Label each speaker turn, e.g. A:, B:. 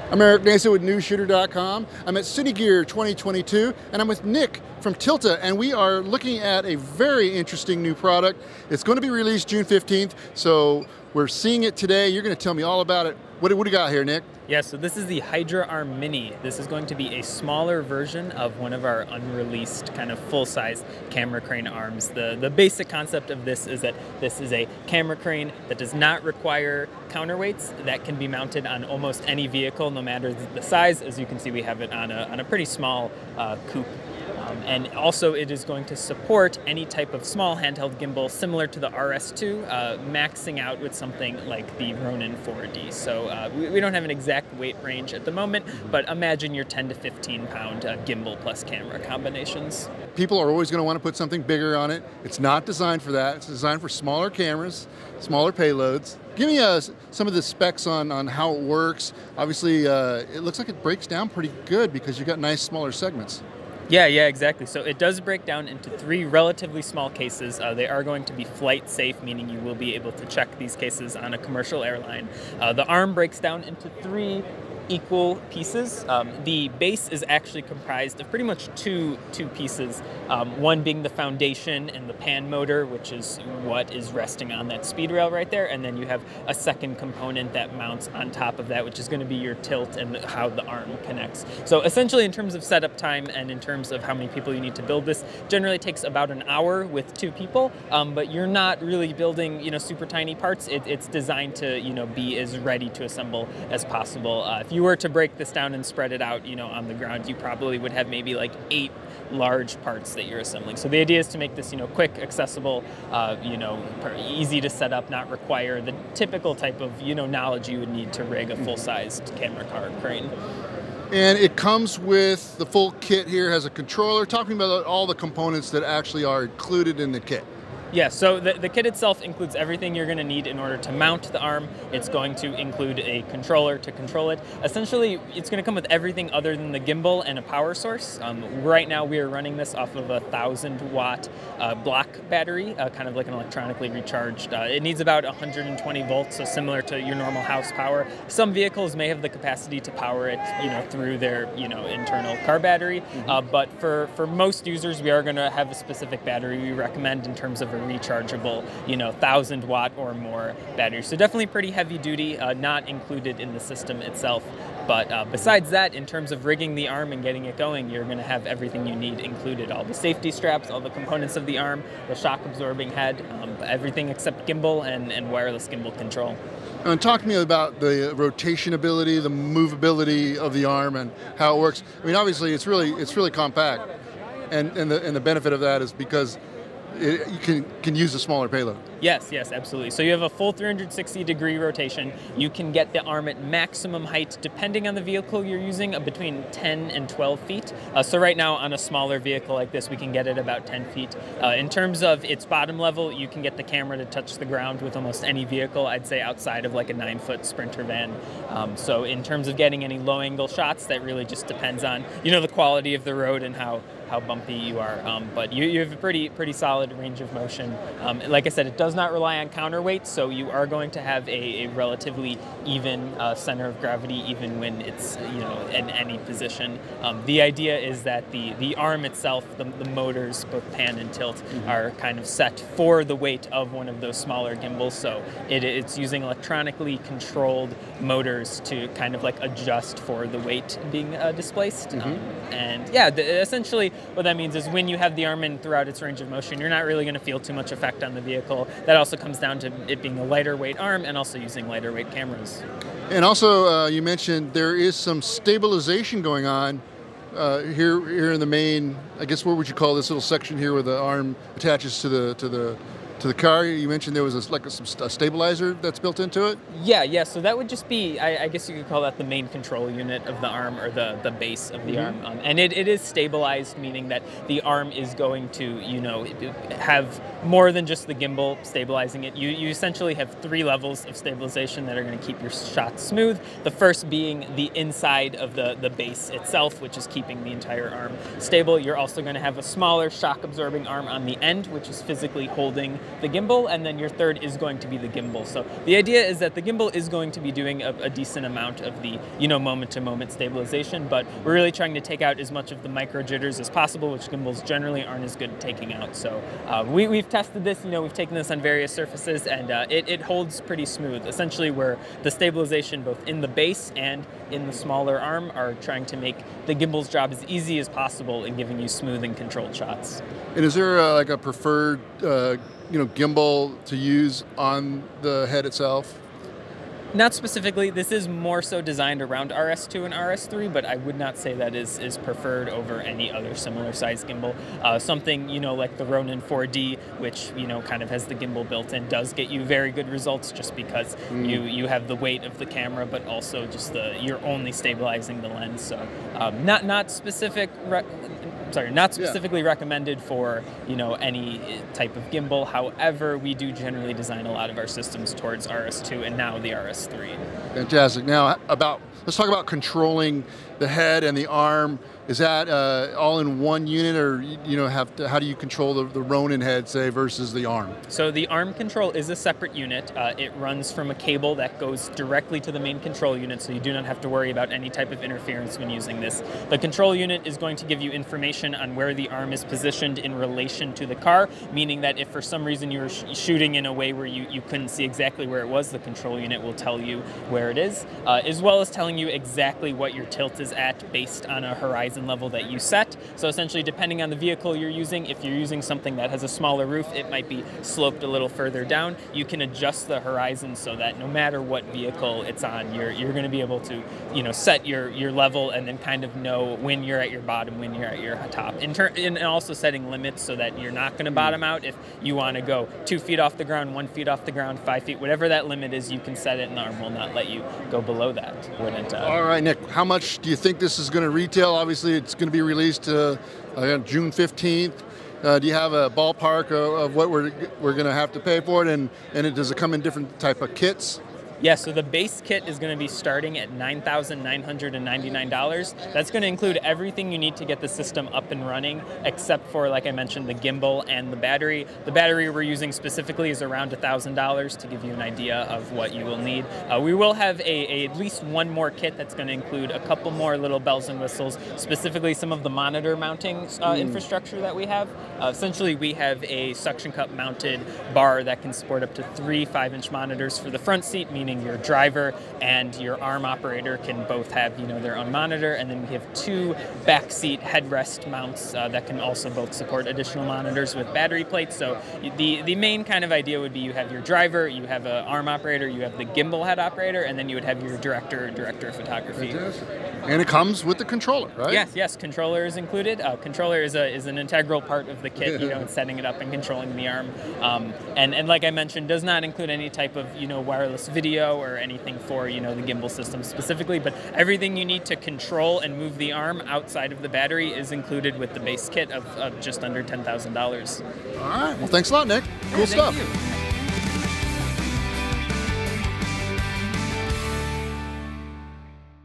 A: I'm Erik with Newsshooter.com. I'm at Cine Gear 2022, and I'm with Nick from Tilta, and we are looking at a very interesting new product. It's going to be released June 15th, so we're seeing it today. You're going to tell me all about it. What do you got here, Nick?
B: Yeah, so this is the Hydra-Arm Mini. This is going to be a smaller version of one of our unreleased kind of full-size camera crane arms. The basic concept of this is that this is a camera crane that does not require counterweights, that can be mounted on almost any vehicle, no matter the size. As you can see, we have it on a pretty small coupe. And also it is going to support any type of small handheld gimbal similar to the RS2, maxing out with something like the Ronin 4D. So we don't have an exact weight range at the moment, but imagine your 10 to 15 pound gimbal plus camera combinations.
A: People are always going to want to put something bigger on it. It's not designed for that. It's designed for smaller cameras, smaller payloads. Give me some of the specs on how it works. Obviously, it looks like it breaks down pretty good because you've got nice smaller segments.
B: Yeah, exactly. So it does break down into 3 relatively small cases. They are going to be flight safe, meaning you will be able to check these cases on a commercial airline. The arm breaks down into 3 equal pieces. The base is actually comprised of pretty much two pieces, one being the foundation and the pan motor, which is what is resting on that speed rail right there, and then you have a second component that mounts on top of that, which is going to be your tilt and how the arm connects. So essentially, in terms of setup time and in terms of how many people you need to build this, generally takes about an hour with 2 people, but you're not really building super tiny parts. It's designed to be as ready to assemble as possible. If you were to break this down and spread it out on the ground, you probably would have maybe like 8 large parts that you're assembling. So the idea is to make this quick, accessible, easy to set up, not require the typical type of knowledge you would need to rig a full-sized camera car crane.
A: And it comes with the full kit here, has a controller. Talk to me about all the components that actually are included in the kit.
B: Yeah, so the kit itself includes everything you're going to need in order to mount the arm. It's going to include a controller to control it. Essentially, it's going to come with everything other than the gimbal and a power source. Right now, we are running this off of a 1,000-watt block battery, kind of like an electronically recharged. It needs about 120 volts, so similar to your normal house power. Some vehicles may have the capacity to power it, through their, internal car battery. But for most users, we are going to have a specific battery we recommend in terms of a rechargeable, 1,000-watt or more battery. So definitely pretty heavy duty, not included in the system itself. But besides that, in terms of rigging the arm and getting it going, you're going to have everything you need included. All the safety straps, all the components of the arm, the shock-absorbing head, everything except gimbal and wireless gimbal control.
A: And talk to me about the rotation ability, the movability of the arm, and how it works. I mean, obviously, it's really compact, and the benefit of that is because you can use a smaller payload.
B: Yes, absolutely. So you have a full 360-degree rotation. You can get the arm at maximum height, depending on the vehicle you're using, between 10 and 12 feet. So right now, on a smaller vehicle like this, we can get it about 10 feet. In terms of its bottom level, you can get the camera to touch the ground with almost any vehicle, I'd say outside of like a 9-foot Sprinter van. So in terms of getting any low-angle shots, that really just depends on, the quality of the road and how bumpy you are. But you have a pretty solid range of motion. Like I said, it does not rely on counterweight, so you are going to have a relatively even center of gravity even when it's in any position. The idea is that the arm itself, the motors, both pan and tilt, are kind of set for the weight of one of those smaller gimbals, so it's using electronically controlled motors to kind of like adjust for the weight being displaced. And yeah, essentially what that means is when you have the arm in throughout its range of motion, you're not really going to feel too much effect on the vehicle. That also comes down to it being a lighter weight arm and also using lighter weight cameras.
A: And also, you mentioned there is some stabilization going on here in the main. I guess what would you call this little section here where the arm attaches to the car? You mentioned there was a stabilizer that's built into it?
B: Yeah, so that would just be, I guess you could call that the main control unit of the arm, or the base of the arm. And it is stabilized, meaning that the arm is going to, have more than just the gimbal stabilizing it. You essentially have 3 levels of stabilization that are going to keep your shots smooth. The first being the inside of the base itself, which is keeping the entire arm stable. You're also going to have a smaller shock-absorbing arm on the end, which is physically holding the gimbal, and then your third is going to be the gimbal. So the idea is that the gimbal is going to be doing a decent amount of the, moment-to-moment stabilization, but we're really trying to take out as much of the micro jitters as possible, which gimbals generally aren't as good at taking out. So we've tested this, we've taken this on various surfaces, and it holds pretty smooth. Essentially, where the stabilization both in the base and in the smaller arm are trying to make the gimbal's job as easy as possible in giving you smooth and controlled shots.
A: And is there like a preferred gimbal to use on the head itself?
B: Not specifically. This is more so designed around RS2 and RS3, but I would not say that is preferred over any other similar size gimbal. Something, like the Ronin 4D, which, kind of has the gimbal built in, does get you very good results just because you have the weight of the camera, but also just you're only stabilizing the lens. So not specifically recommended for, any type of gimbal. However, we do generally design a lot of our systems towards RS2 and now the RS3.
A: Fantastic. Now, let's talk about controlling the head and the arm. Is that all in one unit, or how do you control the Ronin head, say, versus the arm?
B: So the arm control is a separate unit. It runs from a cable that goes directly to the main control unit, so you do not have to worry about any type of interference when using this. The control unit is going to give you information on where the arm is positioned in relation to the car, meaning that if for some reason you were shooting in a way where you couldn't see exactly where it was, the control unit will tell you where it is, as well as telling you exactly what your tilt is at based on a horizon level that you set. So essentially, depending on the vehicle you're using, if you're using something that has a smaller roof, it might be sloped a little further down. You can adjust the horizon so that no matter what vehicle it's on, you're going to be able to set your level and then kind of know when you're at your bottom, when you're at your top. And also setting limits so that you're not going to bottom out. If you want to go 2 feet off the ground, 1 foot off the ground, 5 feet, whatever that limit is, you can set it, and the arm will not let you go below that.
A: All right, Nick, how much do you think this is going to retail? Obviously, it's going to be released June 15th. Do you have a ballpark of what we're going to have to pay for it, and does it come in different type of kits?
B: Yeah, so the base kit is going to be starting at $9,999. That's going to include everything you need to get the system up and running, except for, like I mentioned, the gimbal and the battery. The battery we're using specifically is around $1,000 to give you an idea of what you will need. We will have at least one more kit that's going to include a couple more little bells and whistles, specifically some of the monitor mounting infrastructure that we have. Essentially, we have a suction cup mounted bar that can support up to 3 5-inch monitors for the front seat, meaning your driver and your arm operator can both have their own monitor, and then we have 2 backseat headrest mounts that can also both support additional monitors with battery plates. So the main kind of idea would be you have your driver, you have an arm operator, you have the gimbal head operator, and then you would have your director of photography.
A: Fantastic. And it comes with the controller, right?
B: Yes, controller is included. Controller is an integral part of the kit, in setting it up and controlling the arm. And like I mentioned, does not include any type of wireless video or anything for the gimbal system specifically, but everything you need to control and move the arm outside of the battery is included with the base kit of just under $10,000.
A: All right. Well, thanks a lot, Nick. Cool stuff.
B: Thank you.